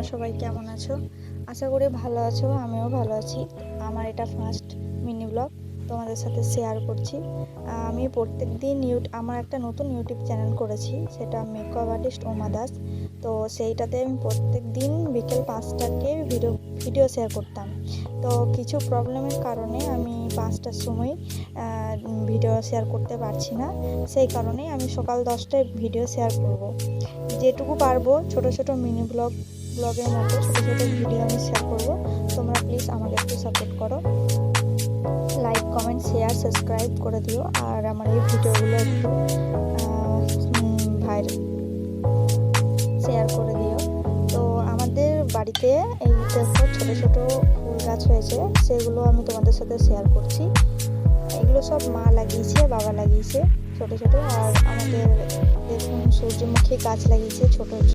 তোমরা সবাই কেমন আছো? আশা করি ভালো আছো, আমিও ভালো আছি। আমার এটা ফার্স্ট মিনি ব্লগ তোমাদের সাথে শেয়ার করছি। আমি প্রত্যেকদিন আমার একটা নতুন ইউটিউব চ্যানেল করেছি, সেটা মেকআপ আর্টিস্ট ওমা দাস। তো সেইটাতে আমি প্রত্যেক দিন বিকেল 5টাকে ভিডিও শেয়ার করতাম। তো কিছু প্রবলেমের কারণে আমি 5টার সময় ভিডিও শেয়ার করতে পারছি না। সেই কারণেই আমি সকাল 10টায় ভিডিও শেয়ার করব। যেটুকু পারবো ছোট ছোট মিনি ব্লগের মতো ছোট ছোট ভিডিও আমি শেয়ার করব। তোমরা প্লিজ আমাকে একটু সাপোর্ট করো, লাইক কমেন্ট শেয়ার সাবস্ক্রাইব করে দিও, আর আমার এই ভিডিওগুলো একটু শেয়ার করে দিও। তো আমাদের বাড়িতে এই দেখো ছোট ছোট ফুল গাছ হয়েছে, সেগুলো আমি তোমাদের সাথে শেয়ার করছি। এগুলো সব মা লাগিয়েছে, বাবা লাগিয়েছে ছোট ছোট। আর আমাদের দেখুন সূর্যমুখী গাছ লাগিয়েছে ছোট